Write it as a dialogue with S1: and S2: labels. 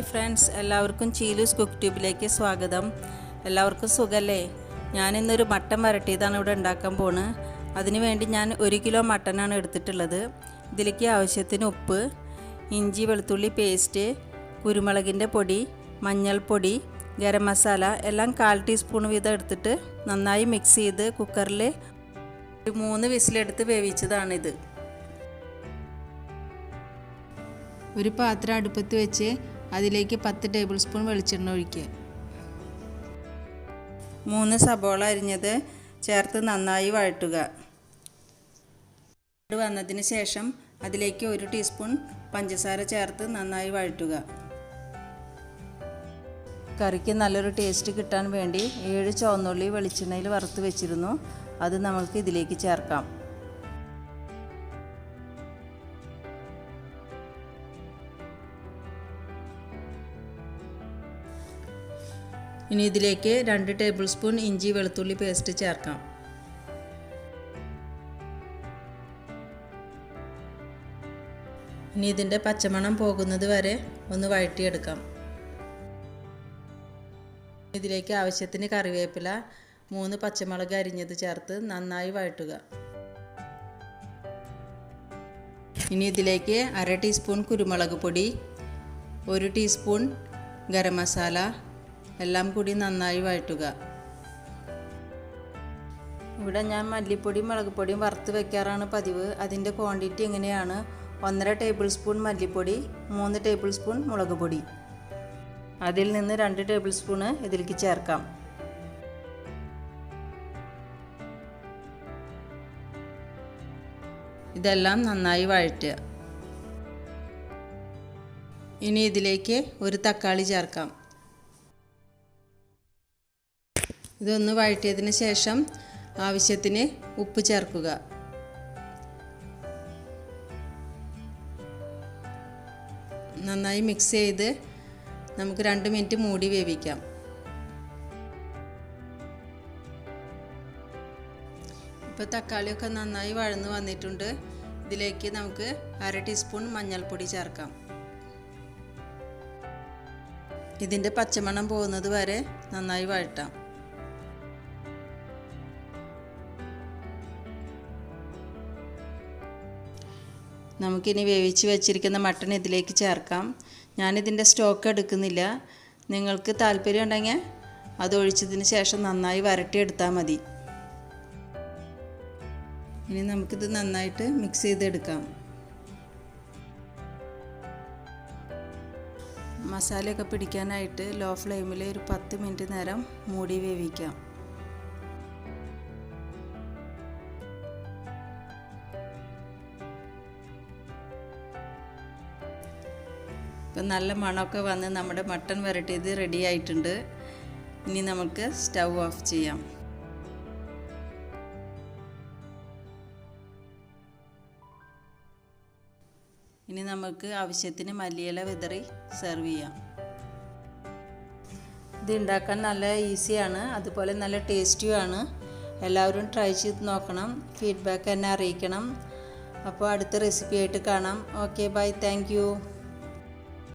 S1: Hi friends, എല്ലാവർക്കും ചീലൂസ് cook ട്യൂബിലേക്ക് സ്വാഗതം. എല്ലാവർക്കും സുഖമല്ലേ? ഞാനിന്നൊരു മട്ടൻ വരട്ടിയതാണ് ഇവിടെ ഉണ്ടാക്കാൻ പോകുന്നത്. അതിനുവേണ്ടി ഞാൻ 1 കിലോ മട്ടനാണ് എടുത്തിട്ടുള്ളത്. ഇതിലേക്ക് ആവശ്യത്തിന് ഉപ്പ്, ഇഞ്ചി വെളുത്തുള്ളി പേസ്റ്റ്, കുരുമുളകിൻ്റെ പൊടി, മഞ്ഞൾപ്പൊടി, ഗരം മസാല എല്ലാം 1/4 ടീസ്പൂൺ വീതം എടുത്തിട്ട് നന്നായി മിക്സ് ചെയ്ത് കുക്കറിൽ 3 വിസിലെടുത്ത് വേവിച്ചതാണിത്. ഒരു പാത്രം അടുപ്പത്ത് വെച്ച് അതിലേക്ക് 10 ടേബിൾ സ്പൂൺ വെളിച്ചെണ്ണ ഒഴിക്കുക. 3 സബോള അരിഞ്ഞത് ചേർത്ത് നന്നായി വഴറ്റുക. വന്നതിന് ശേഷം അതിലേക്ക് 1 ടീസ്പൂൺ പഞ്ചസാര ചേർത്ത് നന്നായി വഴറ്റുക. കറിക്ക് നല്ലൊരു ടേസ്റ്റ് കിട്ടാൻ വേണ്ടി 7 ചുവന്നുള്ളി വെളിച്ചെണ്ണയിൽ വറുത്ത് വെച്ചിരുന്നു. അത് നമുക്ക് ഇതിലേക്ക് ചേർക്കാം. ഇനി ഇതിലേക്ക് 2 ടേബിൾ സ്പൂൺ ഇഞ്ചി വെളുത്തുള്ളി പേസ്റ്റ് ചേർക്കാം. ഇനി ഇതിൻ്റെ പച്ചമണം പോകുന്നത് വരെ ഒന്ന് വഴറ്റിയെടുക്കാം. ഇതിലേക്ക് ആവശ്യത്തിന് കറിവേപ്പില, 3 പച്ചമുളക് അരിഞ്ഞത് ചേർത്ത് നന്നായി വഴറ്റുക. ഇനി ഇതിലേക്ക് 1/2 ടീസ്പൂൺ കുരുമുളക് പൊടി, 1 ടീസ്പൂൺ ഗരം മസാല എല്ലാം കൂടി നന്നായി വഴറ്റുക. ഇവിടെ ഞാൻ മല്ലിപ്പൊടിയും മുളക് പൊടിയും വറുത്ത് വെക്കാറാണ് പതിവ്. അതിൻ്റെ ക്വാണ്ടിറ്റി എങ്ങനെയാണ്: 1.5 ടേബിൾ സ്പൂൺ മല്ലിപ്പൊടി, 3 ടേബിൾ സ്പൂൺ മുളക് പൊടി. അതിൽ നിന്ന് 2 ടേബിൾ സ്പൂണ് ഇതിലേക്ക് ചേർക്കാം. ഇതെല്ലാം നന്നായി വഴറ്റുക. ഇനി ഇതിലേക്ക് 1 തക്കാളി ചേർക്കാം. ഇതൊന്ന് വഴറ്റിയതിന് ശേഷം ആവശ്യത്തിന് ഉപ്പ് ചേർക്കുക. നന്നായി മിക്സ് ചെയ്ത് നമുക്ക് 2 മിനിറ്റ് മൂടി വേവിക്കാം. ഇപ്പോൾ തക്കാളിയൊക്കെ നന്നായി വഴന്ന് വന്നിട്ടുണ്ട്. ഇതിലേക്ക് നമുക്ക് 1/2 ടീസ്പൂൺ മഞ്ഞൾപ്പൊടി ചേർക്കാം. ഇതിൻ്റെ പച്ചമണം പോകുന്നത് വരെ നന്നായി വഴറ്റാം. നമുക്കിനി വേവിച്ച് വെച്ചിരിക്കുന്ന മട്ടൺ ഇതിലേക്ക് ചേർക്കാം. ഞാനിതിൻ്റെ സ്റ്റോക്ക് എടുക്കുന്നില്ല. നിങ്ങൾക്ക് താല്പര്യം ഉണ്ടെങ്കിൽ അത് ഒഴിച്ചതിന് ശേഷം നന്നായി വരട്ടിയെടുത്താൽ മതി. ഇനി നമുക്കിത് നന്നായിട്ട് മിക്സ് ചെയ്തെടുക്കാം. മസാലയൊക്കെ പിടിക്കാനായിട്ട് ലോ ഫ്ലെയിമിൽ ഒരു 10 മിനിറ്റ് നേരം മൂടി വേവിക്കാം. ഇപ്പം നല്ല മണമൊക്കെ വന്ന് നമ്മുടെ മട്ടൺ വരട്ടിയത് റെഡി ആയിട്ടുണ്ട്. ഇനി നമുക്ക് സ്റ്റൗ ഓഫ് ചെയ്യാം. ഇനി നമുക്ക് ആവശ്യത്തിന് മല്ലിയില വിതറി സെർവ് ചെയ്യാം. ഇത് ഉണ്ടാക്കാൻ നല്ല ഈസിയാണ്, അതുപോലെ നല്ല ടേസ്റ്റിയുമാണ്. എല്ലാവരും ട്രൈ ചെയ്ത് നോക്കണം. ഫീഡ്ബാക്ക് എന്നെ അറിയിക്കണം. അപ്പോൾ അടുത്ത റെസിപ്പി ആയിട്ട് കാണാം. Okay, bye, thank U.